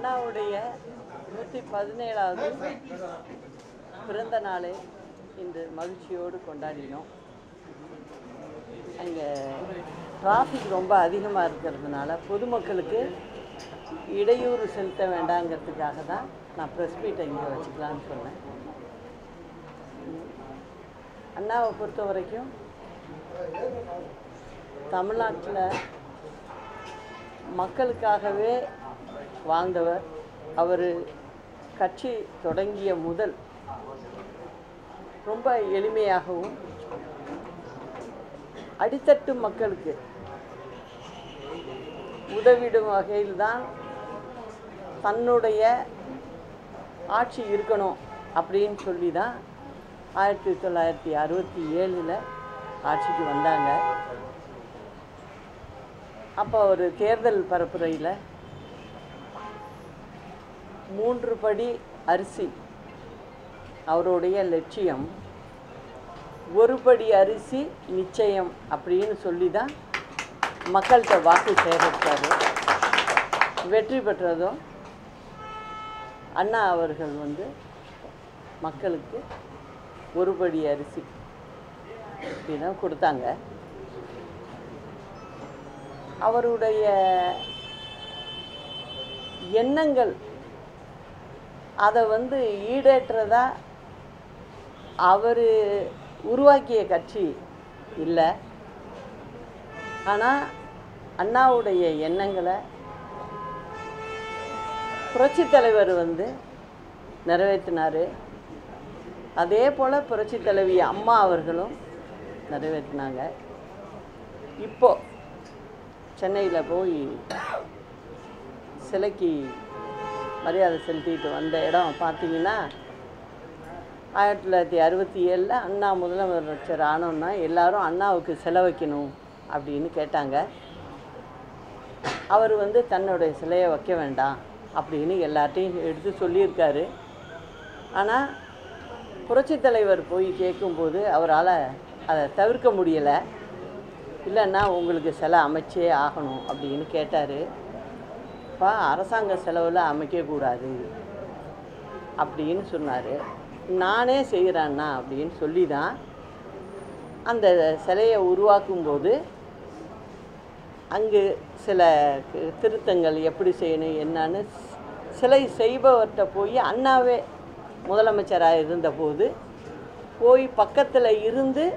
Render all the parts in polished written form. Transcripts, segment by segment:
அண்ணாவுடைய 117வது பிறந்த நாளை இன்று மகிழ்ச்சியோடு கொண்டாடினோம். அங்கே டிராஃபிக் ரொம்ப அதிகமாக இருக்கிறதுனால பொதுமக்களுக்கு இடையூறு செலுத்த வேண்டாங்கிறதுக்காக தான் நான் ப்ரெஸ் மீட்டை இங்கே வச்சுக்கலான்னு சொன்னேன். அண்ணாவை பொறுத்த வரைக்கும் தமிழ்நாட்டில் மக்களுக்காகவே வாழ்ந்தவர். அவர் கட்சி தொடங்கிய முதல் ரொம்ப எளிமையாகவும் அடித்தட்டு மக்களுக்கு உதவிடும் வகையில் தான் தன்னுடைய ஆட்சி இருக்கணும் அப்படின்னு சொல்லி தான் 1967 ஆட்சிக்கு வந்தாங்க. அப்போ ஒரு தேர்தல் பரப்புரையில் 3 படி அரிசி அவருடைய லட்சியம், 1 படி அரிசி நிச்சயம் அப்படின்னு சொல்லி தான் மக்கள்கிட்ட வாக்கு சேகரித்தார். வெற்றி பெற்றதும் அண்ணா அவர்கள் மக்களுக்கு 1 படி அரிசி இப்படிதான் கொடுத்தாங்க. அவருடைய எண்ணங்கள் அதை ஈடேற்றதா அவர் உருவாக்கிய கட்சி இல்லை. ஆனால் அண்ணாவுடைய எண்ணங்களை புரட்சித் தலைவர் நிறைவேற்றினார். அதே போல் புரட்சித் தலைவி அம்மா அவர்களும் நிறைவேற்றினாங்க. இப்போது சென்னையில் போய் சிலைக்கு மரியாதை செலுத்திட்டு வந்த இடம் பார்த்திங்கன்னா 1967 அண்ணா முதலமைச்சர் ஆனோன்னா எல்லாரும் அண்ணாவுக்கு செலவைக்கணும் அப்படின்னு கேட்டாங்க. அவர் தன்னுடைய சிலையை வைக்க வேண்டாம் அப்படின்னு எல்லார்ட்டையும் எடுத்து சொல்லியிருக்காரு. ஆனால் புரட்சித் தலைவர் போய் கேட்கும்போது அவரால் அதை தவிர்க்க முடியலை. இல்லைன்னா உங்களுக்கு சிலை அமைச்சே ஆகணும் அப்படின்னு கேட்டார். அப்போ அரசாங்க செலவில் அமைக்கக்கூடாது அப்படின்னு சொன்னார். நானே செய்கிறேன்னா அப்படின்னு சொல்லி தான் அந்த சிலையை உருவாக்கும்போது அங்கு சில திருத்தங்கள் எப்படி செய்யணும் என்னன்னு சிலை செய்பவர்கிட்ட போய் அண்ணாவே முதலமைச்சராக இருந்தபோது போய் பக்கத்தில் இருந்து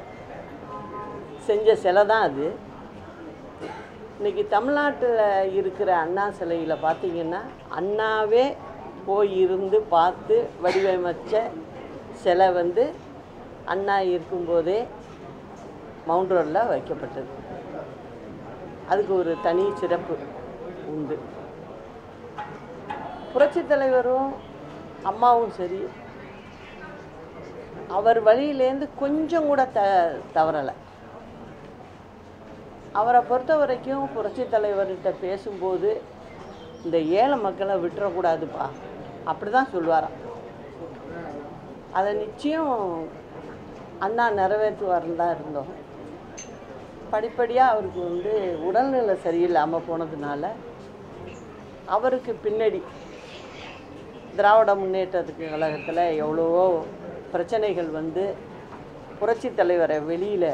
செஞ்ச சிலை தான் அது. இன்றைக்கி தமிழ்நாட்டில் இருக்கிற அண்ணா சிலையில் பார்த்திங்கன்னா அண்ணாவே போய் இருந்து பார்த்து வடிவமைச்ச சிலை அண்ணா இருக்கும்போதே மவுண்ட் ரோடில் வைக்கப்பட்டது. அதுக்கு ஒரு தனி சிறப்பு உண்டு. புரட்சித் தலைவரும் அம்மாவும் சரி அவர் வழியிலேருந்து கொஞ்சம் கூட தவறலை. அவரை பொறுத்த வரைக்கும் புரட்சித் தலைவர்கிட்ட பேசும்போது இந்த ஏழை மக்களை விட்டுறக்கூடாதுப்பா அப்படி தான் சொல்லுவாராம். அதை நிச்சயம் அண்ணா நிறைவேற்றுவார்னு தான் இருந்தோம். படிப்படியாக அவருக்கு உடல்நிலை சரியில்லாமல் போனதுனால அவருக்கு பின்னாடி திராவிட முன்னேற்றத்துக்கு கழகத்தில் எவ்வளவோ பிரச்சனைகள் புரட்சி தலைவரை வெளியில்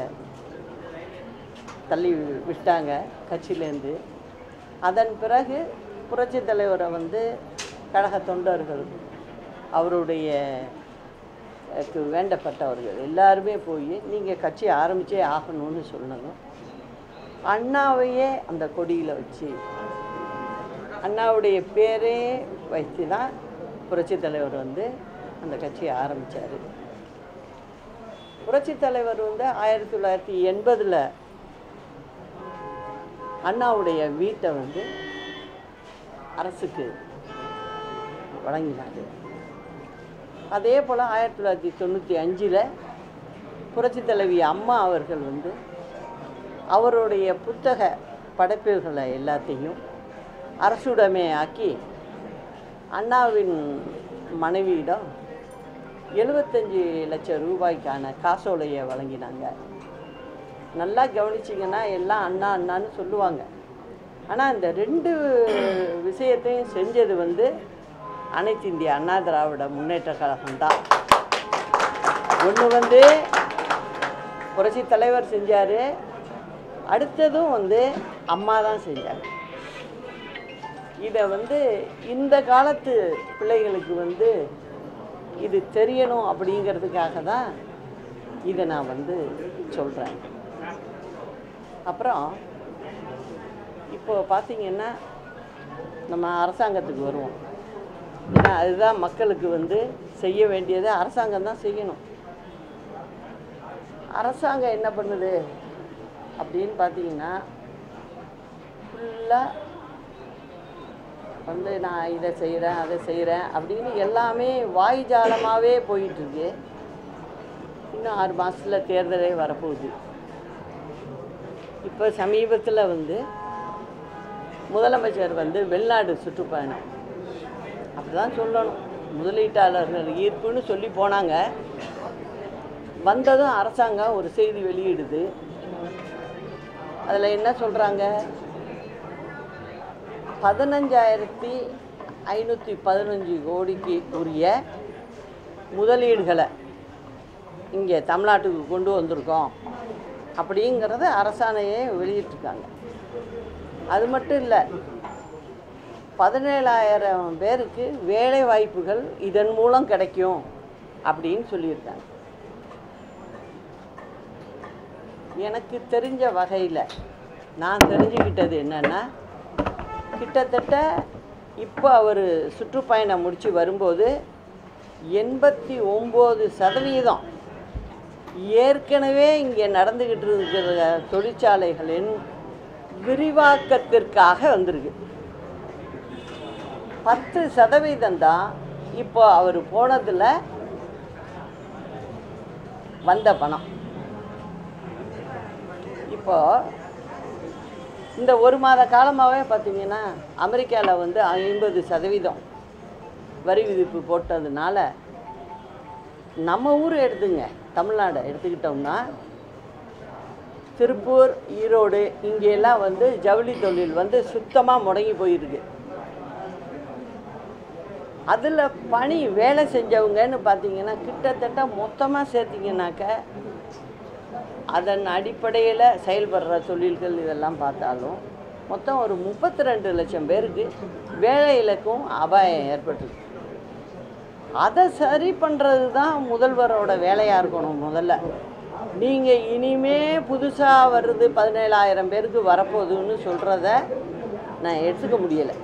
தள்ளி விட்டாங்க கட்சியிலேருந்து. அதன் பிறகு புரட்சி தலைவரை கழக தொண்டர்கள் அவருடைய வேண்டப்பட்டவர்கள் எல்லாருமே போய் நீங்கள் கட்சி ஆரம்பித்தே ஆகணும்னு சொன்னதும் அண்ணாவையே அந்த கொடியில் வச்சு அண்ணாவுடைய பேரே வைத்து தான் புரட்சி தலைவர் அந்த கட்சியை ஆரம்பித்தார். புரட்சி தலைவர் 1980 அண்ணாவுடைய வீட்டை அரசுக்கு வழங்கினார். அதே போல் 1995 புரட்சி தலைவி அம்மா அவர்கள் அவருடைய புத்தக படைப்புகளை எல்லாத்தையும் அரசுடைமை ஆக்கி அண்ணாவின் மனைவியிடம் 75 லட்சம் ரூபாய்க்கான காசோலையை வழங்கினாங்க. நல்லா கவனிச்சிங்கன்னா எல்லாம் அண்ணா அண்ணான்னு சொல்லுவாங்க. ஆனால் இந்த 2 விஷயத்தை விஷயத்தையும் செஞ்சது வந்து அனைத்து இந்திய அண்ணா திராவிட முன்னேற்ற கழகம் தான். ஒன்று வந்து புரட்சி தலைவர் செஞ்சார், அடுத்ததும் வந்து அம்மா தான் செஞ்சாங்க. இதை வந்து இந்த காலத்து பிள்ளைகளுக்கு வந்து இது தெரியணும் அப்படிங்கிறதுக்காக தான் இதை நான் வந்து சொல்கிறேன். அப்புறம் இப்போ பார்த்திங்கன்னா நம்ம அரசாங்கத்துக்கு வருவோம். ஏன்னா அதுதான் மக்களுக்கு வந்து செய்ய வேண்டியதை அரசாங்கம் தான் செய்யணும். அரசாங்கம் என்ன பண்ணுது அப்படின்னு பார்த்தீங்கன்னா, ஃபுல்லாக வந்து நான் இதை செய்கிறேன் அதை செய்கிறேன் அப்படின்னு எல்லாமே வாய்ஜாலமாகவே போயிட்டுருக்கு. இன்னும் 6 மாதத்தில் தேர்தலே வரப்போகுது. இப்போ சமீபத்தில் வந்து முதலமைச்சர் வந்து வெளிநாடு சுற்றுப்பயணம், அப்படி தான் சொல்லணும், முதலீட்டாளர்கள் ஈர்ப்புன்னு சொல்லி போனாங்க. வந்ததும் அரசாங்கம் ஒரு செய்தி வெளியிடுது. அதில் என்ன சொல்கிறாங்க, 15,515 கோடிக்கு உரிய முதலீடுகளை இங்கே தமிழ்நாட்டுக்கு கொண்டு வந்திருக்கோம் அப்படிங்கிறத அரசாணையே வெளியிட்டிருக்காங்க. அது மட்டும் இல்லை, 17,000 பேருக்கு வேலை வாய்ப்புகள் இதன் மூலம் கிடைக்கும் அப்படின்னு சொல்லியிருக்காங்க. எனக்கு தெரிஞ்ச வகையில் நான் தெரிஞ்சுக்கிட்டது என்னென்னா, கிட்டத்தட்ட இப்போ அவர் சுற்றுப்பயணம் முடித்து வரும்போது 89% ஏற்கனவே இங்கே நடந்துக்கிட்டு இருக்கிற தொழிற்சாலைகளின் விரிவாக்கத்திற்காக வந்திருக்கு. 10% தான் இப்போ அவர் போனதில் வந்த பணம். இப்போ இந்த 1 மாத காலமாகவே பார்த்திங்கன்னா அமெரிக்காவில் வந்து 50% வரி விதிப்பு போட்டதுனால நம்ம ஊர் எடுத்துங்க, தமிழ்நாடு எடுத்துக்கிட்டோம்னா திருப்பூர், ஈரோடு இங்கெல்லாம் வந்து ஜவுளி தொழில் வந்து சுத்தமாக முடங்கி போயிருக்கு. அதில் பணி வேலை செஞ்சவங்கன்னு பார்த்திங்கன்னா கிட்டத்தட்ட மொத்தமாக சேர்த்திங்கனாக்க அதன் அடிப்படையில் செயல்படுற தொழில்கள் இதெல்லாம் பார்த்தாலும் மொத்தம் ஒரு 32 லட்சம் பேருக்கு வேலை இழக்கும் அபாயம் ஏற்பட்டுருக்கு. அதை சரி பண்ணுறது தான் முதல்வரோட வேலையாக இருக்கணும். முதல்ல நீங்கள் இனிமே புதுசாக வருது 17,000 பேருக்கு வரப்போகுதுன்னு சொல்கிறத நான் எடுத்துக்க முடியலை.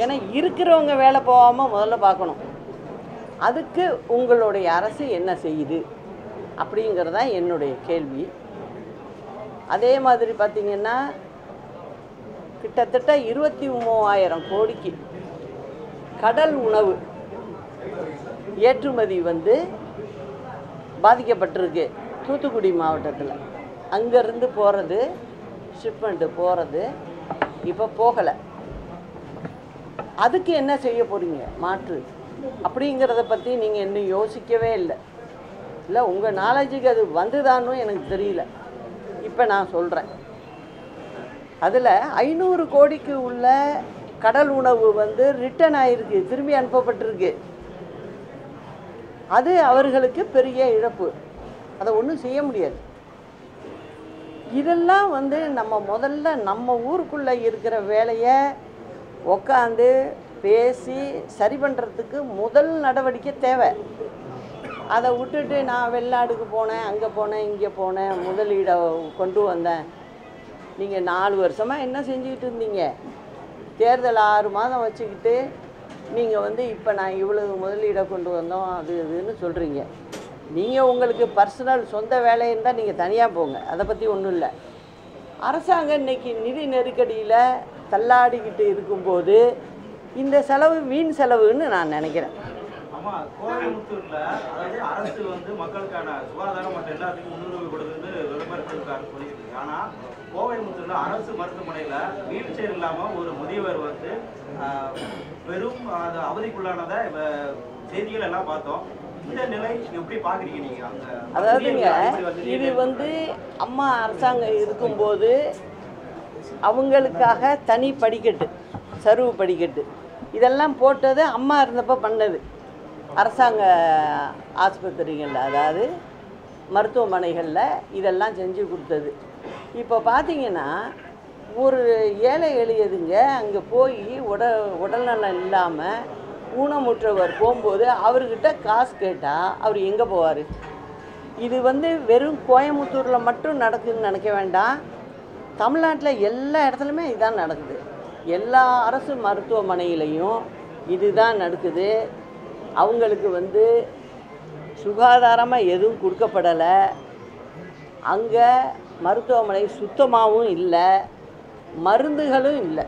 ஏன்னா இருக்கிறவங்க வேலை போகாமல் முதல்ல பார்க்கணும். அதுக்கு உங்களுடைய அரசு என்ன செய்யுது அப்படிங்கிறது தான் என்னுடைய கேள்வி. அதே மாதிரி பார்த்திங்கன்னா கிட்டத்தட்ட 23,000 கோடிக்கு கடல் உணவு ஏற்றுமதி வந்து பாதிக்கப்பட்டிருக்கு தூத்துக்குடி மாவட்டத்தில். அங்கேருந்து போகிறது, ஷிப்மெண்ட்டு போகிறது இப்போ போகலை. அதுக்கு என்ன செய்ய போகிறீங்க மாற்று அப்படிங்கிறத பற்றி நீங்கள் இன்னும் யோசிக்கவே இல்லை. இல்லை உங்கள் நாலேஜுக்கு அது வந்துதான்னு எனக்கு தெரியல. இப்போ நான் சொல்கிறேன், அதில் 500 கோடிக்கு உள்ள கடல் உணவு வந்து ரிட்டர்ன் ஆகிருக்கு, திரும்பி அனுப்பப்பட்டிருக்கு. அது அவர்களுக்கு பெரிய இழப்பு, அதை ஒன்றும் செய்ய முடியாது. இதெல்லாம் வந்து நம்ம முதல்ல நம்ம ஊருக்குள்ளே இருக்கிற வேலையை உக்காந்து பேசி சரி பண்ணுறதுக்கு முதல் நடவடிக்கை தேவை. அதை விட்டுட்டு நான் வெளிநாடுக்கு போனேன், அங்கே போனேன், இங்கே போனேன், முதலீடை கொண்டு வந்தேன். நீங்கள் 4 வருஷமாக என்ன செஞ்சுக்கிட்டு இருந்தீங்க? தேர்தல் 6 மாதம் வச்சுக்கிட்டு நீங்கள் வந்து இப்போ நான் இவ்வளவு முதலீடை கொண்டு வந்தோம் அது இதுன்னு சொல்கிறீங்க. நீங்கள் உங்களுக்கு பர்சனல் சொந்த வேலை இருந்தால் நீங்கள் தனியாக போங்க, அதை பற்றி ஒன்றும் இல்லை. அரசாங்கம் இன்றைக்கி நிதி நெருக்கடியில் தள்ளாடிக்கிட்டு இருக்கும்போது இந்த செலவு வீண் செலவுன்னு நான் நினைக்கிறேன். கோயம்புத்தூர்ல அதாவது அரசு வந்து மக்களுக்கான சுகாதாரம் மற்றும் எல்லாத்துக்கும் முன்னுரிமை கொடுக்குன்னு விளம்பரத்திற்காக சொல்லியிருக்கு. ஆனா கோயம்புத்தூர்ல அரசு மருத்துவமனையில வீல் சேர் இல்லாம ஒரு முதியவர் வந்து பெரும் அவதிக்குள்ளானதை செய்திகள் எல்லாம் பார்த்தோம். இந்த நிலை எப்படி பாக்குறீங்க நீங்க? அதாவதுங்க, இது வந்து அம்மா அரசாங்கம் இருக்கும்போது அவங்களுக்காக தனி படிக்கட்டு சருவு படிக்கட்டு இதெல்லாம் போட்டது அம்மா இருந்தப்போ பண்ணது. அரசாங்க ஆஸ்பத்திரிகளில், அதாவது மருத்துவமனைகளில் இதெல்லாம் செஞ்சு கொடுத்தது. இப்போ பார்த்தீங்கன்னா ஒரு ஏழை எளியதுங்க அங்கே போய் உடல்நலம் இல்லாமல் ஊனமுற்றவர் போகும்போது அவர்கிட்ட காசு கேட்டால் அவர் எங்கே போவார்? இது வெறும் கோயம்புத்தூரில் மட்டும் நடக்குதுன்னு நினைக்க வேண்டாம். தமிழ்நாட்டில் எல்லா இடத்துலையுமே இதுதான் நடக்குது. எல்லா அரசு மருத்துவமனையிலையும் இதுதான் நடக்குது. அவங்களுக்கு சுகாதாரமாக எதுவும் கொடுக்கப்படலை. அங்கே மருத்துவமனை சுத்தமாகவும் இல்லை, மருந்துகளும் இல்லை.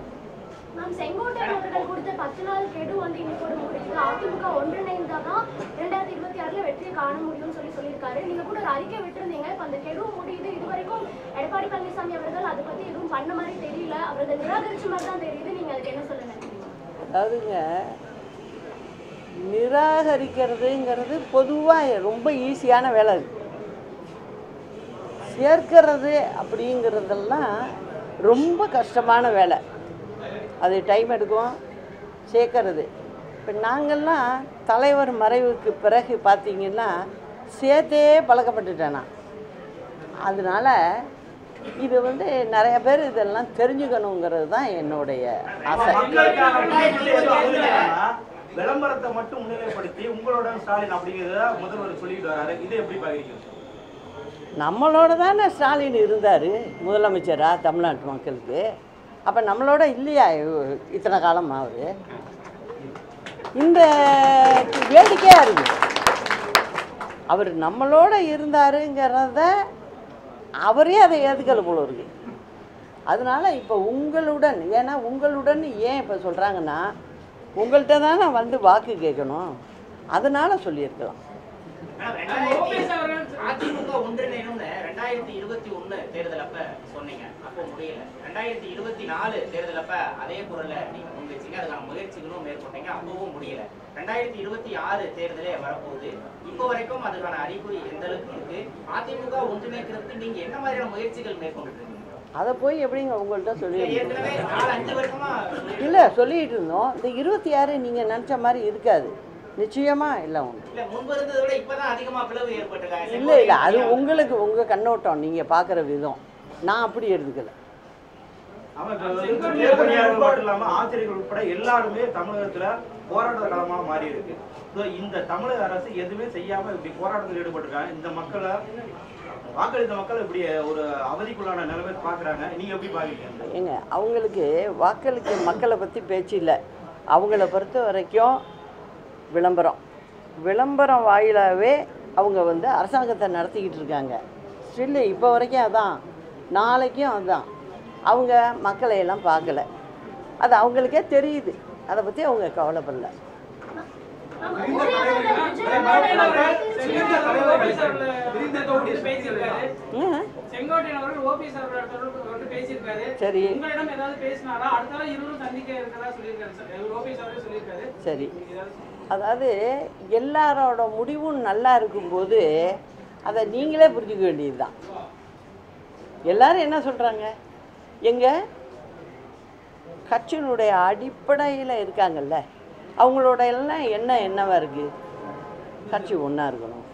செங்கோட்டையன் அவர்கள் கொடுத்த 10 நாள் கெடு இன்னைக்கு முடியுது. அதிமுக ஒன்றிணைந்தாதான் 2026 வெற்றியை காண முடியும்னு சொல்லியிருக்காரு. நீங்க கூட ஒரு அறிக்கை விட்டுருந்தீங்க. இப்ப அந்த கெடு முடியுது. இதுவரைக்கும் எடப்பாடி பழனிசாமி அவர்கள் அதை பத்தி எதுவும் பண்ண மாதிரி தெரியல, அவர்கள் நிராகரிச்ச மாதிரி தான் தெரியுது. நீங்க அதுக்கு என்ன சொல்லுங்க? அதாவதுங்க, நிராகரிக்கிறதுங்கிறது பொதுவாக ரொம்ப ஈஸியான வேலை. அது சேர்க்கிறது அப்படிங்கிறதெல்லாம் ரொம்ப கஷ்டமான வேலை. அது டைம் எடுக்கும் சேர்க்கறது. இப்போ நாங்கள்லாம் தலைவர் மறைவுக்கு பிறகு பார்த்திங்கன்னா சேர்த்தே பழக்கப்பட்டுட்டேன் நான். அதனால் இது நிறைய பேர் இதெல்லாம் தெரிஞ்சுக்கணுங்கிறது தான் என்னுடைய ஆசை. விளம்பரத்தை மட்டும் முன்னிலைப்படுத்தி உங்களோட ஸ்டாலின் அப்படிங்கிறத முதல்வர் சொல்லிட்டு வராரு. இது எப்படி பார்க்குறீங்க? நம்மளோட தானே ஸ்டாலின் இருந்தார் முதலமைச்சராக தமிழ்நாட்டு மக்களுக்கு. அப்போ நம்மளோட இல்லையா இத்தனை காலமாக அவர்? இந்த வேடிக்கையாக இருக்குது. அவர் நம்மளோட இருந்தாருங்கிறத அவரே அதை ஏற்றுக்கல போல இருக்கு. அதனால் இப்போ உங்களுடன், ஏன்னா உங்களுடன் ஏன் இப்போ சொல்கிறாங்கன்னா உங்கள்கிட்ட தானே வாக்கு கேட்கணும், அதனால் சொல்லியிருக்கலாம். அதிமுக ஒன்றிணைன்னு 2021 தேர்தல் அப்ப சொன்னீங்க, அப்போ முடியல. 2024 தேர்தல் அப்ப அதே குரல்ல நீங்க முன்வச்சீங்க, அதுக்கான முயற்சிகளும் மேற்கொண்டீங்க, அப்பவும் முடியல. 2026 தேர்தலே வரப்போகுது. இப்போ வரைக்கும் அதுக்கான அறிகுறி எந்த அளவுக்கு இருக்கு? அதிமுக ஒன்றிணைக்கிறதுக்கு நீங்க என்ன மாதிரியான முயற்சிகள் மேற்கொண்டு? அதை போய் எப்படிங்க உங்கள்கிட்ட சொல்லிட்டு இல்லை சொல்லிகிட்டு இருந்தோம். இந்த 26 நீங்கள் நினச்ச மாதிரி இருக்காது, நிச்சயமாக இல்லை. இல்லை இல்லை, அது உங்களுக்கு உங்கள் கண்ணோட்டம், நீங்கள் பார்க்குற விதம். நான் அப்படி எடுத்துக்கல. மட்டும் இல்லாம ஆசிரியர்கள் உட்பட எல்லாருமே தமிழகத்துல போராட்ட களமா மாறி இருக்கு. இந்த தமிழக அரசு எதுவுமே செய்யாம இப்படி போராட்டத்தில் ஈடுபட்டிருக்காங்க. இந்த மக்களை வாக்களித்த மக்கள் இப்படி ஒரு அவதிக்குள்ளான நிலைமை பார்க்குறாங்க. நீங்க எப்படி பாக்குறீங்க? ஏங்க, அவங்களுக்கு வாக்களிக்க மக்களை பற்றி பேச்சு இல்லை. அவங்கள பொறுத்த வரைக்கும் விளம்பரம் வாயிலாகவே அவங்க அரசாங்கத்தை நடத்திக்கிட்டு இருக்காங்க. ஸ்டில்லு இப்போ வரைக்கும் அதான், நாளைக்கும் அதுதான். அவங்க மக்களை எல்லாம் பார்க்கல, அது அவங்களுக்கே தெரியுது. அதை பற்றி அவங்க கவலைப்படல. சரி சரி, அதாவது எல்லாரோட முடிவும் நல்லா இருக்கும்போது அதை நீங்களே புரிஞ்சுக்க வேண்டியது தான். எல்லாரும் என்ன சொல்கிறாங்க, எங்கள் கட்சியினுடைய அடிப்படையில் இருக்காங்கல்ல, அவங்களோட எல்லாம் என்னவாக இருக்குது, கட்சி ஒன்றா இருக்கணும்,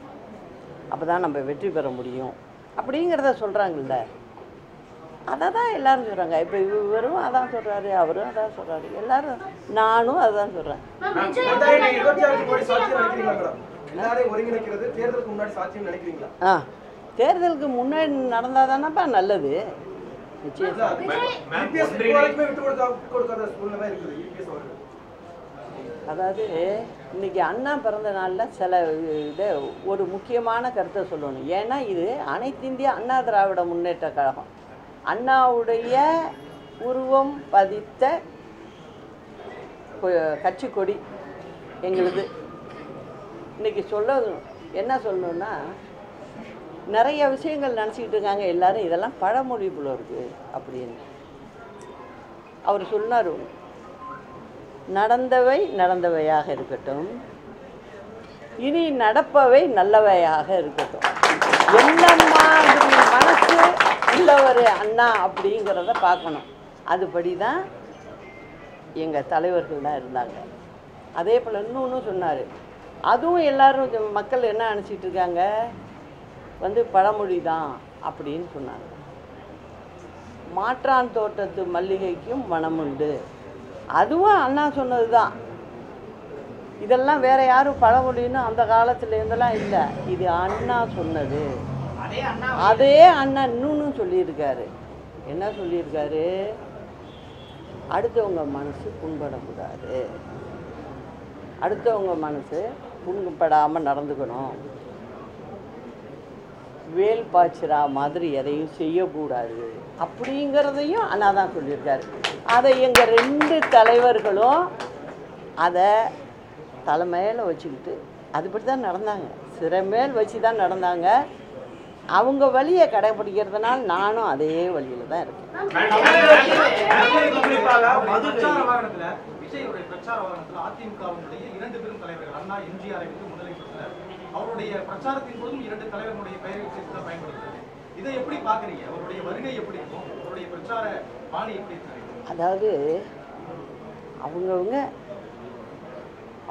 அப்போ தான் நம்ம வெற்றி பெற முடியும் அப்படிங்கிறத சொல்கிறாங்கல்ல. அதை தான் எல்லோரும் சொல்கிறாங்க. இப்போ இவரும் அதான் சொல்கிறாரு, அவரும் அதான் சொல்கிறாரு, எல்லோரும், நானும் அதுதான் சொல்கிறேன். தேர்தலுக்கு முன்னாடி நடந்தால் தானப்பா நல்லது. அதாவது இன்னைக்கு அண்ணா பிறந்த நாளில் சில இதை ஒரு முக்கியமான கருத்தை சொல்லணும். ஏன்னா இது அனைத்து இந்திய அண்ணா திராவிட முன்னேற்ற கழகம், அண்ணாவுடைய உருவம் பதித்த கட்சி கொடி எங்களுது. இன்னைக்கு என்ன சொல்லணும்னா, நிறைய விஷயங்கள் நினச்சிக்கிட்டு இருக்காங்க எல்லாரும், இதெல்லாம் பழமொழி போல இருக்குது அப்படின்னு. அவர் சொன்னார், நடந்தவை நடந்தவையாக இருக்கட்டும், இனி நடப்பவை நல்லவையாக இருக்கட்டும். என்ன மாதிரி மனசு உள்ளவர் அண்ணா அப்படிங்கிறத பார்க்கணும். அதுபடி தான் எங்கள் தலைவர்கள் தான் இருந்தாங்க. அதே போல் இன்னொன்று சொன்னார், அதுவும் எல்லோரும் மக்கள் என்ன நினச்சிட்டு இருக்காங்க, பழமொழி தான் அப்படின்னு சொன்னாங்க. மாற்றான் தோட்டத்து மல்லிகைக்கும் மனமுண்டு, அதுவும் அண்ணா சொன்னது தான். இதெல்லாம் வேறு யாரும் பழமொழின்னு அந்த காலத்தில் இருந்தெல்லாம் இல்லை, இது அண்ணா சொன்னது. அதே அண்ணா இன்னொன்று சொல்லியிருக்காரு. என்ன சொல்லியிருக்காரு, அடுத்தவங்க மனசு புண்படக்கூடாது, அடுத்தவங்க மனசு புண்படாமல் நடந்துக்கணும், வேல் பாய்ச்சிரா மாதிரி எதையும் செய்யக்கூடாது அப்படிங்கிறதையும் அண்ணா தான் சொல்லியிருக்காரு. அதை எங்கள் 2 தலைவர்களும் அதை தலைமையில் வச்சுக்கிட்டு அதுபடி தான் நடந்தாங்க, சிறமேல் வச்சு தான் நடந்தாங்க. அவங்க வழியை கடைபிடிக்கிறதுனால நானும் அதே வழியில் தான் இருக்கேன். விஜயுடைய பிரச்சார வாகனத்தில் அதிமுகவினுடைய 2 பெரும் தலைவர்கள் அண்ணா எம்ஜிஆரை முதலமைச்சர் அவருடைய பிரச்சாரத்தின் போதும் 2 தலைவர்களுடைய பெயரை சேர்த்து தான் பயன்படுத்துறது. இதை எப்படி பார்க்குறீங்க? அவருடைய வருகை எப்படி இருக்கும்? அவருடைய பிரச்சார பாணி எப்படி இருக்கு? அதாவது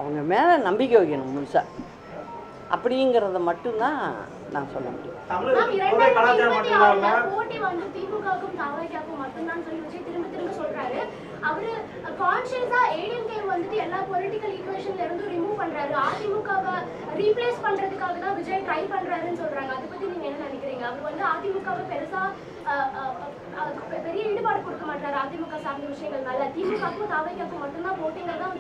அவங்க மேலே நம்பிக்கை வைக்கணும் முழுசா, அப்படிங்கிறத மட்டும்தான் நான் சொல்ல முடியும். போட்டி வந்து திமுகவுக்கும் தவைக்கும் மட்டும்தான் சொல்லி விஜய் திரும்ப சொல்றாரு. அவரு கான்ஷியஸா ஏடிஎம்கே எல்லா பொலிட்டிக்கல் ஈக்குவேஷன்ல இருந்து ரிமூவ் பண்றாரு, அதிமுகவை ரீப்ளேஸ் பண்றதுக்காக தான் விஜய் ட்ரை பண்றாருன்னு சொல்றாங்க. அதை பத்தி நீங்க என்ன நினைக்கிறீங்க? அவர் அதிமுகவை பெருசா பெரிய ஈடுபாடு கொடுக்க மாட்டாரு அதிமுக சார்ந்த விஷயங்கள் மேல. திமுகவுக்கும் தவைக்கும் மட்டும்தான் போட்டிங்க தான்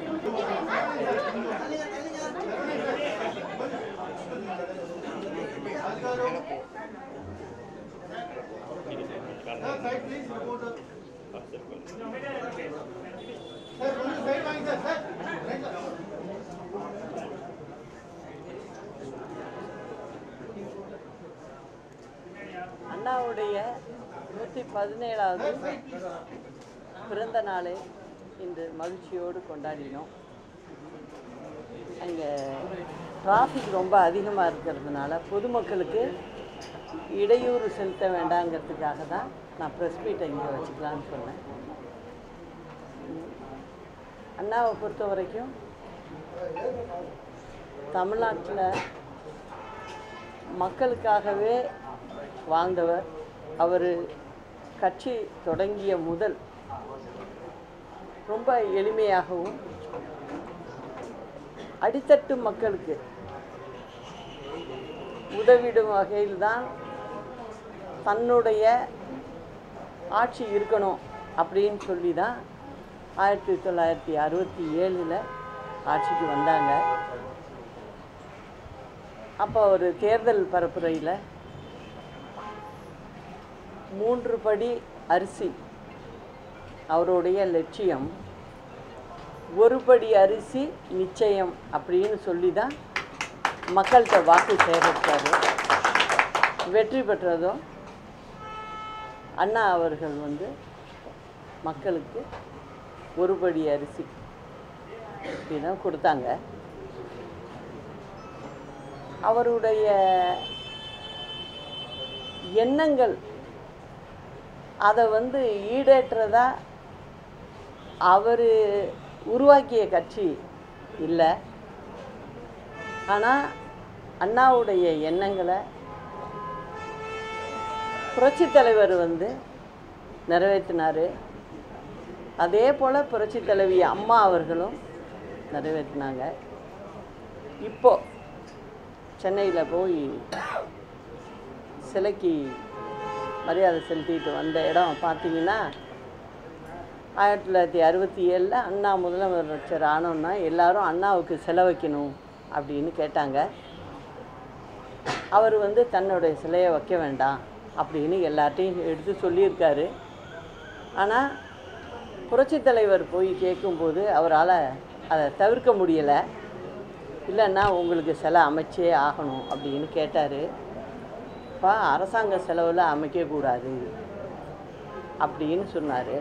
அண்ணாவுடைய 117வது பிறந்த நாளை இன்று மகிழ்ச்சியோடு கொண்டாடினோம். அங்கே டிராஃபிக் ரொம்ப அதிகமாக இருக்கிறதுனால பொதுமக்களுக்கு இடையூறு செலுத்த வேண்டாங்கிறதுக்காக தான் நான் ப்ரெஸ் மீட்டை இங்கே வச்சுக்கலான்னு சொன்னேன். அண்ணாவை பொறுத்த வரைக்கும் தமிழ்நாட்டில் மக்களுக்காகவே வாழ்ந்தவர். அவர் கட்சி தொடங்கிய முதல் ரொம்ப எளிமையாகவும் அடித்தட்டு மக்களுக்கு உதவிடும் வகையில்தான் தன்னுடைய ஆட்சி இருக்கணும் அப்படின்னு சொல்லி தான் 1967 ஆட்சிக்கு வந்தாங்க. அப்போ ஒரு தேர்தல் பரப்புரையில் 3 படி அரிசி அவருடைய லட்சியம், 1 படி அரிசி நிச்சயம் அப்படின்னு சொல்லி தான் மக்கள்கிட்ட வாக்கு சேகரித்தார். வெற்றி பெற்றதும் அண்ணா அவர்கள் மக்களுக்கு 1 படி அரிசி அப்படின்னா கொடுத்தாங்க. அவருடைய எண்ணங்கள் அதை ஈடேற்றதா அவர் உருவாக்கிய கட்சி இல்லை. ஆனால் அண்ணாவுடைய எண்ணங்களை புரட்சித் தலைவர் நிறைவேற்றினார். அதே போல் புரட்சித் தலைவி அம்மா அவர்களும் நிறைவேற்றினாங்க. இப்போது சென்னையில் போய் சிலைக்கு மரியாதை செலுத்திட்டு வந்த இடம் பார்த்திங்கன்னா 1967 அண்ணா முதலமைச்சர் ஆனோன்னா எல்லாரும் அண்ணாவுக்கு செலவைக்கணும் அப்படின்னு கேட்டாங்க. அவர் தன்னுடைய சிலையை வைக்க வேண்டாம் அப்படின்னு எல்லார்ட்டையும் எடுத்து சொல்லியிருக்காரு. ஆனால் புரட்சித் தலைவர் போய் கேட்கும்போது அவரால் அதை தவிர்க்க முடியலை. இல்லைன்னா உங்களுக்கு சிலை அமைச்சே ஆகணும் அப்படின்னு கேட்டார். இப்போ அரசாங்க செலவில் அமைக்கக்கூடாது அப்படின்னு சொன்னார்.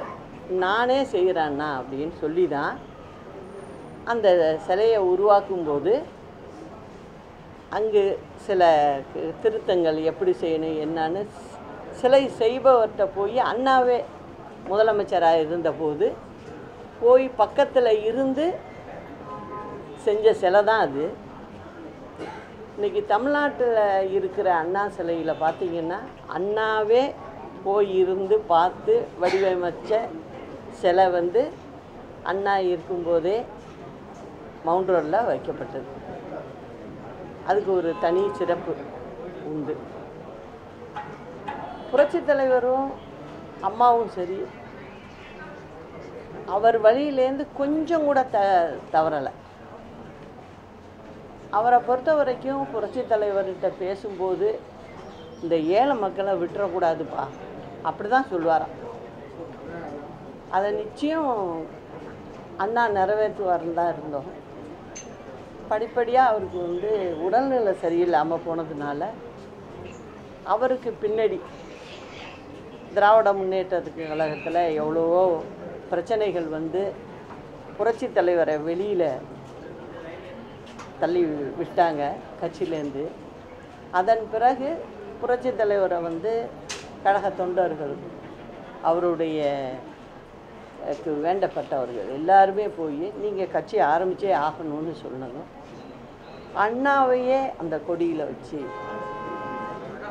நானே செய்கிறேன்னா அப்படின்னு சொல்லி தான் அந்த சிலையை உருவாக்கும்போது அங்கு சில திருத்தங்கள் எப்படி செய்யணும் என்னன்னு சிலை செய்பவர்கிட்ட போய் அண்ணாவே முதலமைச்சராக இருந்தபோது போய் பக்கத்தில் இருந்து செஞ்ச சிலை தான் அது. இன்றைக்கி தமிழ்நாட்டில் இருக்கிற அண்ணா சிலையில் பார்த்திங்கன்னா அண்ணாவே போய் இருந்து பார்த்து வடிவமைச்ச சிலை வந்து அண்ணா இருக்கும்போதே மவுண்ட் ரோடில் வைக்கப்பட்டது. அதுக்கு ஒரு தனி சிறப்பு உண்டு. புரட்சித் தலைவரும் அம்மாவும் சரி, அவர் வழியிலேருந்து கொஞ்சம் கூட தவறலை. அவரை பொறுத்த வரைக்கும் புரட்சித் தலைவர்கிட்ட பேசும்போது இந்த ஏழை மக்களை விட்டுறக்கூடாதுப்பா அப்படி தான் சொல்லுவாராம். அதை நிச்சயம் அண்ணா நிறைவேற்றுவார்னு தான் இருந்தோம். படிப்படியாக அவருக்கு வந்து உடல்நிலை சரியில்லாமல் போனதுனால அவருக்கு பின்னாடி திராவிட முன்னேற்றத்துக்கு கழகத்தில் எவ்வளவோ பிரச்சனைகள் வந்து புரட்சி தலைவரை வெளியில் தள்ளி விட்டாங்க கட்சியிலேருந்து. அதன் பிறகு புரட்சி தலைவரை வந்து கழக தொண்டர்கள், அவருடைய வேண்டப்பட்டவர்கள் எல்லாருமே போய் நீங்கள் கட்சி ஆரம்பித்தே ஆகணும்னு சொன்னதும் அண்ணாவையே அந்த கொடியில் வச்சு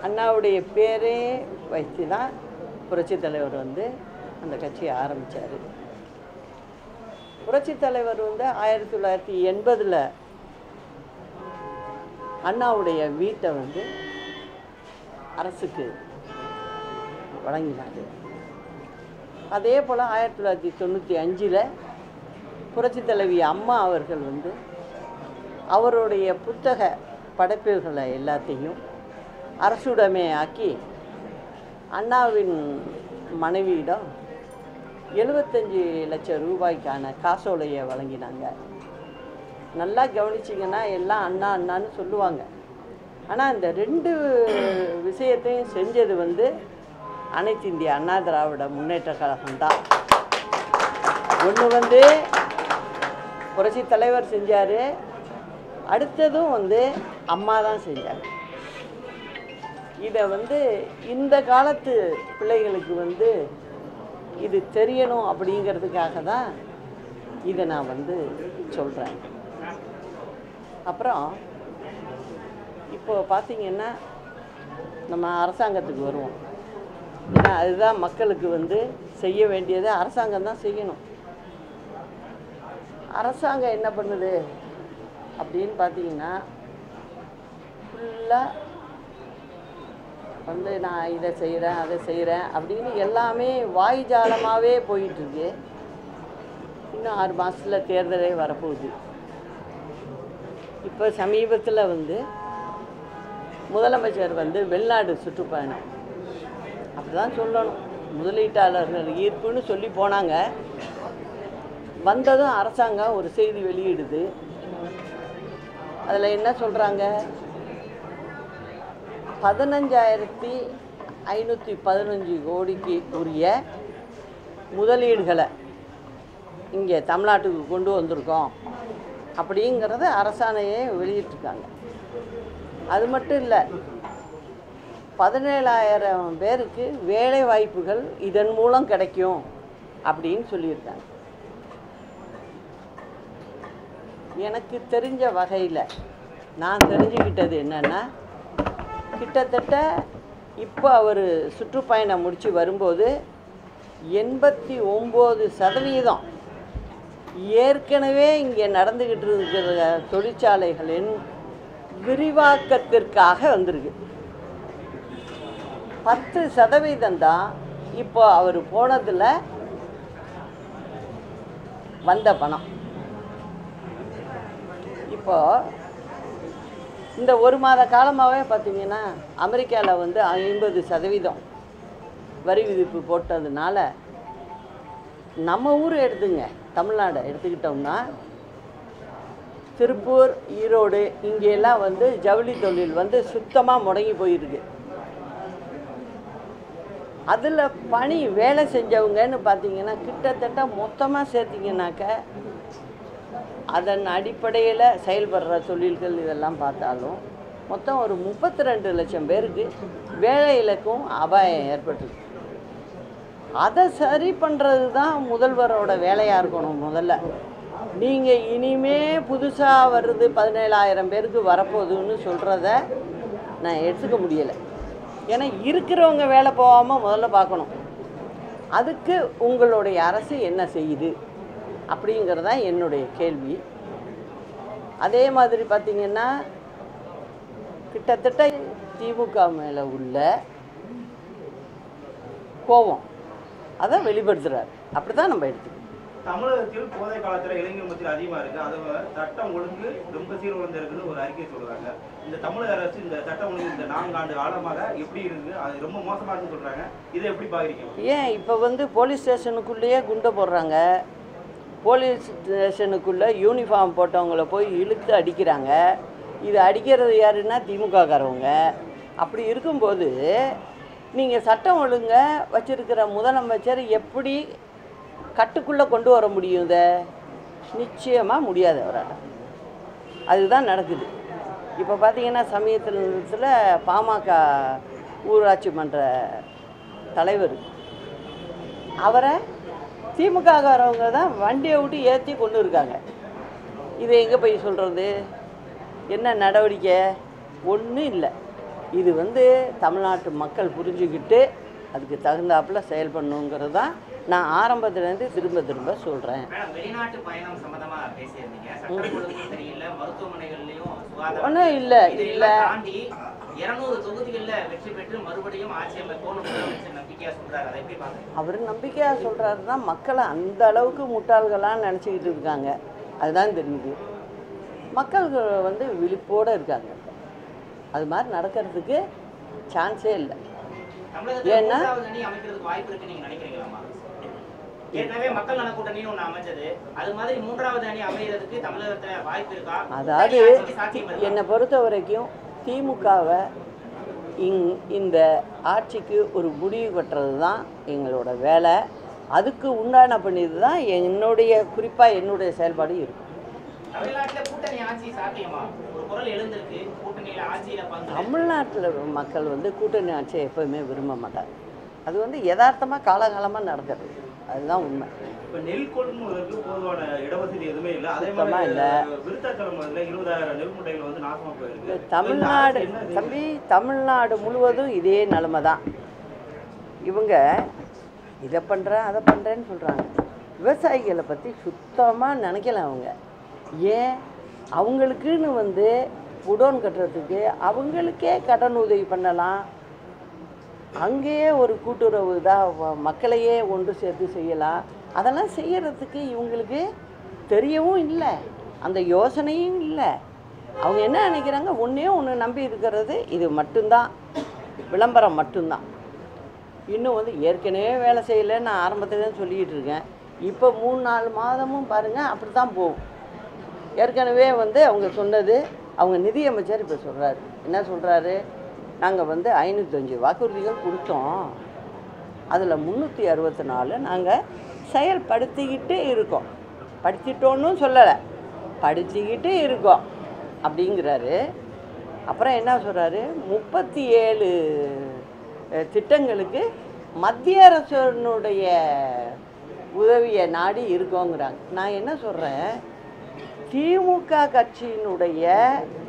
அண்ணாவுடைய பேரே வைத்து தான் புரட்சி தலைவர் வந்து அந்த கட்சியை ஆரம்பித்தார். புரட்சி தலைவர் வந்து 1980 அண்ணாவுடைய வீட்டை வந்து அரசுக்கு வழங்கினார். அதே போல் 1995 புரட்சி தலைவி அம்மா அவர்கள் வந்து அவருடைய புத்தக படைப்புகளை எல்லாத்தையும் அரசுடைமையாக்கி அண்ணாவின் மனைவியிடம் 75 லட்சம் ரூபாய்க்கான காசோலையை வழங்கினாங்க. நல்லா கவனிச்சிங்கன்னா எல்லாம் அண்ணா அண்ணான்னு சொல்லுவாங்க. ஆனால் இந்த 2 விஷயத்தையும் செஞ்சது வந்து அனைத்து இந்திய அண்ணா திராவிட முன்னேற்ற கழகம்தான். ஒன்று வந்து புரட்சி தலைவர் செஞ்சார், அடுத்ததும் வந்து அம்மா தான் செஞ்சாங்க. இதை வந்து இந்த காலத்து பிள்ளைகளுக்கு வந்து இது தெரியணும் அப்படிங்கிறதுக்காக தான் இதை நான் வந்து சொல்கிறேன். அப்புறம் இப்போ பார்த்திங்கன்னா நம்ம அரசாங்கத்துக்கு வருவோம். ஏன்னா அதுதான் மக்களுக்கு வந்து செய்ய வேண்டியதை அரசாங்கம் தான் செய்யணும். அரசாங்கம் என்ன பண்ணுது அப்படின்னு பார்த்தீங்கன்னா ஃபுல்லாக வந்து நான் இதை செய்கிறேன் அதை செய்கிறேன் அப்படின்னு எல்லாமே வாய்ஜாலமாகவே போயிட்டுருக்கு. இன்னும் 6 மாதத்தில் தேர்தலே வரப்போகுது. இப்போ சமீபத்தில் வந்து முதலமைச்சர் வந்து வெளிநாடு சுற்றுப்பயணம் அப்படி தான் சொல்லணும், முதலீட்டாளர்கள் ஈர்ப்புன்னு சொல்லி போனாங்க. வந்ததும் அரசாங்கம் ஒரு செய்தி வெளியிடுது. அதில் என்ன சொல்கிறாங்க, 15,515 கோடிக்கு உரிய முதலீடுகளை இங்கே தமிழ்நாட்டுக்கு கொண்டு வந்திருக்கோம் அப்படிங்கிறத அரசாணையே வெளியிட்டிருக்காங்க. அது மட்டும் இல்லை, 17,000 பேருக்கு வேலை வாய்ப்புகள் இதன் மூலம் கிடைக்கும் அப்படின்னு சொல்லியிருக்காங்க. எனக்கு தெரிஞ்ச வகையில் நான் தெரிஞ்சுக்கிட்டது என்னென்னா, கிட்டத்தட்ட இப்போ அவர் சுற்றுப்பயணம் முடித்து வரும்போது 89% ஏற்கனவே இங்கே நடந்துக்கிட்டு இருக்கிற தொழிற்சாலைகளின் விரிவாக்கத்திற்காக வந்திருக்கு. 10% தான் இப்போ அவர் போனதில் வந்த பணம். இப்போ இந்த 1 மாத காலமாகவே பார்த்திங்கன்னா அமெரிக்காவில் வந்து 50% வரி விதிப்பு போட்டதுனால நம்ம ஊர் எடுத்துங்க, தமிழ்நாடு எடுத்துக்கிட்டோம்னா திருப்பூர், ஈரோடு இங்கெல்லாம் வந்து ஜவுளி தொழில் வந்து சுத்தமாக முடங்கி போயிருக்கு. அதில் பணி வேலை செஞ்சவங்கன்னு பார்த்திங்கன்னா கிட்டத்தட்ட மொத்தமாக சேர்த்திங்கனாக்க அதன் அடிப்படையில் செயல்படுற தொழில்கள் இதெல்லாம் பார்த்தாலும் மொத்தம் ஒரு 32 லட்சம் பேருக்கு வேலை இழக்கும் அபாயம் ஏற்பட்டுருக்கு. அதை சரி பண்ணுறது தான் முதல்வரோட வேலையாக இருக்கணும். முதல்ல நீங்கள் இனிமே புதுசாக வருது 17,000 பேருக்கு வரப்போகுதுன்னு சொல்கிறத நான் எடுத்துக்க முடியலை. ஏன்னா இருக்கிறவங்க வேலை போகாமல் முதல்ல பார்க்கணும். அதுக்கு உங்களுடைய அரசு என்ன செய்யுது அப்படிங்கிறதான் என்னுடைய கேள்வி. அதே மாதிரி பார்த்திங்கன்னா கிட்டத்தட்ட திமுக மேலே உள்ள கோபம் அதை வெளிப்படுத்துகிறார். அப்படி தான் நம்ம எடுத்துக்கணும். தமிழகத்தில் போதை காலத்தில் இளைஞர் மத்தியில் அதிகமாக இருக்குது. அதை சட்டம் ஒழுங்கு ரொம்ப சீர்குலைந்திருக்குன்னு ஒரு அறிக்கை சொல்கிறாங்க. இந்த தமிழக அரசு இந்த சட்டம் ஒழுங்கு இந்த 4 ஆண்டு காலமாக எப்படி இருக்குது, அது ரொம்ப மோசமாக இருக்குன்னு சொல்கிறாங்க. இதை எப்படி பார்க்குறீங்க? ஏன் இப்போ போலீஸ் ஸ்டேஷனுக்குள்ளேயே குண்டை போடுறாங்க. போலீஸ் ஸ்டேஷனுக்குள்ளே யூனிஃபார்ம் போட்டவங்கள போய் இழுத்து அடிக்கிறாங்க. இது அடிக்கிறது யாருன்னா திமுககாரவங்க. அப்படி இருக்கும்போது நீங்கள் சட்டம் ஒழுங்க வச்சுருக்கிற முதலமைச்சர் எப்படி கட்டுக்குள்ளே கொண்டு வர முடியும்? இதை நிச்சயமாக முடியாது அவரால். அதுதான் நடக்குது. இப்போ பார்த்தீங்கன்னா சமயத்தில் பாமக ஊராட்சி மன்ற தலைவர் அவரை திமுககாரவங்க தான் வண்டியை விட்டு ஏற்றி கொண்டு இருக்காங்க. இதை எங்கே போய் சொல்கிறது? என்ன நடவடிக்கை? ஒன்றும் இல்லை. இது தமிழ்நாட்டு மக்கள் புரிஞ்சுக்கிட்டு அதுக்கு தகுந்தாப்புல செயல்படணுங்கிறது தான் நான் ஆரம்பத்துலேருந்து திரும்ப சொல்கிறேன். வெளிநாட்டு பயணம் சம்பந்தமா பேசியிருந்தீங்க. சட்டம் ஒழுங்கு சரியில்லை, மருத்துவமனைகள்லையும் ஒன்றும் இல்லை. 200 தொகுதிகளில் வெற்றி பெற்று மறுபடியும் ஆட்சி அமைப்போம் நம்பிக்கையாக சொல்றாரு. அதை எப்படி பார்க்குறீங்க? அவர் நம்பிக்கையாக சொல்கிறாருன்னா மக்களை அந்த அளவுக்கு முட்டாள்களாக நினச்சிக்கிட்டு இருக்காங்க. அதுதான் தெரியுது. மக்கள்கள் விழிப்போடு இருக்காங்க. அது மாதிரி நடக்கிறதுக்கு சான்ஸே இல்லை. ஏன்னா அமைக்கிறதுக்கு வாய்ப்பு இருக்குன்னு நீங்கள் நினைக்கிறீங்களாமா? ஏற்கனவே மக்கள் நல கூட்டணின்னு ஒன்று அமைச்சது, அது மாதிரி 3வது அணி அமைகிறதுக்கு தமிழகத்தில் வாய்ப்பு இருக்கா? அதாவது என்னை பொறுத்த வரைக்கும் திமுகவை இந்த ஆட்சிக்கு ஒரு முடிவு கட்டுறது தான் எங்களோட வேலை. அதுக்கு உண்டான பண்ணிது தான் குறிப்பாக என்னுடைய செயல்பாடு இருக்கும். தமிழ்நாட்டில் கூட்டணி ஆட்சி சாத்தியமா? ஒரு குரல் எழுந்திருக்கு, கூட்டணியில் ஆட்சியில் பங்கு. தமிழ்நாட்டில் மக்கள் கூட்டணி ஆட்சியை எப்போவுமே விரும்ப மாட்டாங்க. அது யதார்த்தமாக காலகாலமாக நடக்கிறது. அதுதான் உண்மை. இப்போ நெல் கொள்முதலுக்கு போதுமான இடவசதி எதுவுமே இல்லை. அதே மாதிரி இல்லை. விருத்தாச்சலம் 20,000 நெல் மூட்டைகள் நாசமாக போயிருக்கு. தமிழ்நாடு தமிழ்நாடு முழுவதும் இதே நிலைமை தான். இவங்க இதை பண்ணுறேன் அதை பண்ணுறேன்னு சொல்கிறாங்க. விவசாயிகளை பற்றி சுத்தமாக நினைக்கல அவங்க. ஏன் அவங்களுக்குன்னு குடோன் கட்டுறதுக்கு அவங்களுக்கே கடன் உதவி பண்ணலாம். அங்கேயே ஒரு கூட்டுறவு தான் மக்களையே ஒன்று சேர்த்து செய்யலாம். அதெல்லாம் செய்யறதுக்கு இவங்களுக்கு தெரியவும் இல்லை, அந்த யோசனையும் இல்லை. அவங்க என்ன நினைக்கிறாங்க, ஒன்று நம்பி இருக்கிறது இது மட்டும்தான், விளம்பரம் மட்டும்தான். இன்னும் ஏற்கனவே வேலை செய்யலை. நான் ஆரம்பத்தில் சொல்லிக்கிட்டு இருக்கேன். இப்போ 3-4 மாதமும் பாருங்கள் அப்படி தான் போகும். ஏற்கனவே அவங்க சொன்னது, அவங்க நிதியமைச்சர் இப்போ சொல்கிறாரு. என்ன சொல்கிறாரு? நாங்கள் 505 வாக்குறுதிகள் கொடுத்தோம், அதில் 364 நாங்கள் செயல்படுத்திக்கிட்டு இருக்கோம். படிச்சிட்டோன்னு சொல்லலை, படிச்சுக்கிட்டு இருக்கோம் அப்படிங்கிறாரு. அப்புறம் என்ன சொல்கிறாரு? 37 திட்டங்களுக்கு மத்திய அரசனுடைய உதவியை நாடி இருக்கோங்கிறாங்க. நான் என்ன சொல்கிறேன், திமுக கட்சியினுடைய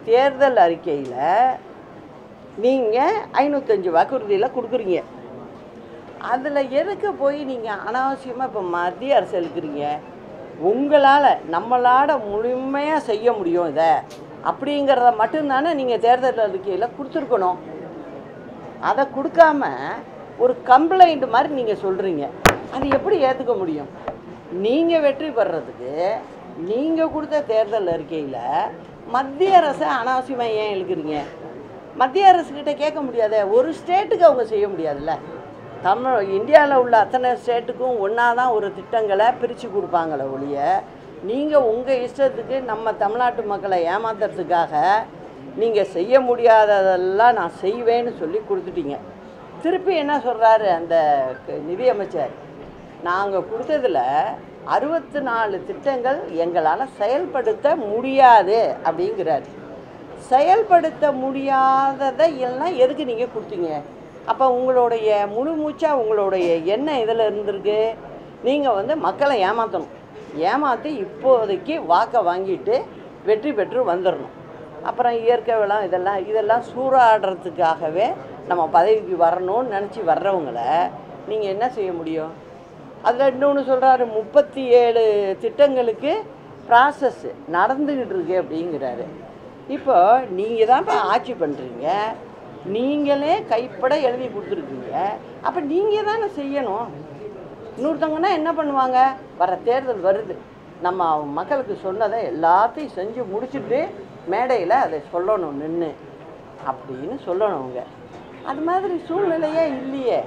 தேர்தல் அறிக்கையில் நீங்கள் 505 வாக்குறுதியில் கொடுக்குறீங்க. அதில் எதுக்கு போய் நீங்கள் அனாவசியமாக இப்போ மத்திய அரசு இழுக்கிறீங்க? நம்மளால் முழுமையாக செய்ய முடியும் இதை அப்படிங்கிறத மட்டும்தானே நீங்கள் தேர்தல் அறிக்கையில் கொடுத்துருக்கணும். அதை கொடுக்காம ஒரு கம்ப்ளைண்ட் மாதிரி நீங்கள் சொல்கிறீங்க. அது எப்படி ஏற்றுக்க முடியும்? நீங்கள் வெற்றி பெறதுக்கு நீங்கள் கொடுத்த தேர்தல் அறிக்கையில் மத்திய அரசை அனாவசியமாக ஏன் இழுக்கிறீங்க? மத்திய அரசுக்கிட்ட கேட்க முடியாத? ஒரு ஸ்டேட்டுக்கு அவங்க செய்ய முடியாதுல்ல. இந்தியாவில் உள்ள அத்தனை ஸ்டேட்டுக்கும் ஒன்றா தான் ஒரு திட்டங்களை பிரித்து கொடுப்பாங்களே ஒழிய, நீங்கள் உங்கள் இஷ்டத்துக்கு நம்ம தமிழ்நாட்டு மக்களை ஏமாத்துறதுக்காக நீங்கள் செய்ய முடியாததெல்லாம் நான் செய்வேன்னு சொல்லி கொடுத்துட்டீங்க. திருப்பி என்ன சொல்கிறாரு அந்த நிதியமைச்சர்? நாங்கள் கொடுத்ததில் 64 திட்டங்கள் எங்களால் செயல்படுத்த முடியாது அப்படிங்கிறாரு. செயல்படுத்த முடியாததை எல்லாம் எதுக்கு நீங்கள் கொடுத்தீங்க? அப்போ உங்களுடைய முழு மூச்சாக உங்களுடைய எண்ணம் இதில் இருந்திருக்கு. நீங்கள் வந்து மக்களை ஏமாற்றணும், ஏமாற்றி இப்போதைக்கு வாக்கை வாங்கிட்டு வெற்றி பெற்று வந்துடணும். அப்புறம் இயற்கை வளம் இதெல்லாம் சூறாடுறதுக்காகவே நம்ம பதவிக்கு வரணும்னு நினச்சி வர்றவங்கள நீங்கள் என்ன செய்ய முடியும்? அதில் இன்னொன்று சொல்கிறாரு, 37 திட்டங்களுக்கு ப்ராசஸ் நடந்துக்கிட்டு இருக்கு அப்படிங்கிறாரு. இப்போ நீங்கள் தான் இப்போ ஆட்சி பண்ணுறீங்க, நீங்களே கைப்பட எழுதி கொடுத்துருக்கீங்க, அப்போ நீங்கள் தானே செய்யணும். இன்னொருத்தவங்கன்னா என்ன பண்ணுவாங்க, வர தேர்தல் வருது, நம்ம மக்களுக்கு சொன்னதை எல்லாத்தையும் செஞ்சு முடிச்சுட்டு மேடையில் அதை சொல்லணும் நின்று அப்படின்னு சொல்லணுங்க. அது மாதிரி சூழ்நிலையே இல்லையே.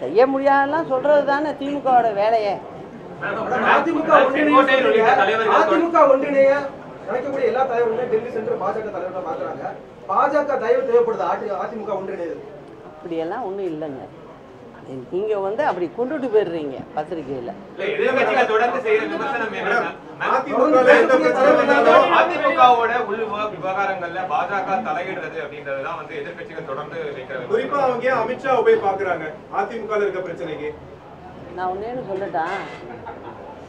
செய்ய முடியாதெல்லாம் சொல்கிறது தானே திமுகவோட வேலையே. அதிமுக ஒன்றிணைய நினைக்கக்கூடிய எல்லா தலைவர்களுமே டெல்லி சென்று பாஜக தலைவர்களாக மாத்துறாங்க. பாஜக தயவு தேவைப்படுது அதிமுக ஒன்றிணைது. அப்படியெல்லாம் ஒன்றும் இல்லைங்க. நீங்கள் வந்து அப்படி கொண்டுட்டு போயிடுறீங்க பத்திரிகையில். தொடர்ந்து செய்யற விமர்சனம் அதிமுகவோட உள் விவகாரங்கள்ல பாஜக தலையிடுறது அப்படின்றதுதான் வந்து எதிர்கட்சிகள் தொடர்ந்து வைக்கிறது. குறிப்பா அவங்க அமித்ஷா போய் பாக்குறாங்க அதிமுக இருக்க பிரச்சனைக்கு. நான் ஒன்னேன்னு சொல்லட்டான்,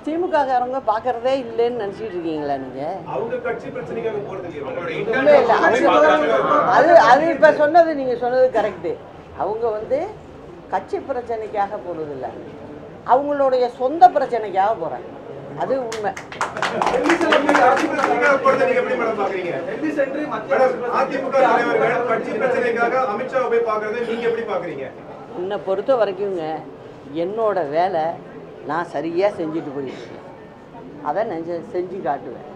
திமுக காரங்க பார்க்கறதே இல்லைன்னு நினச்சிட்டு இருக்கீங்களா நீங்கள்? அவங்க கட்சி பிரச்சனைக்காக போறது இல்லை அது இப்போ சொன்னது, நீங்கள் சொன்னது கரெக்டு. அவங்க வந்து கட்சி பிரச்சனைக்காக போகிறதில்ல, அவங்களுடைய சொந்த பிரச்சனைக்காக போகிறாங்க. அது உண்மை. என்னை பொறுத்த வரைக்குங்க என்னோட வேலை நான் சரியாக செஞ்சுட்டு போயிருக்கேன், அதை நான் செஞ்சு காட்டுவேன்.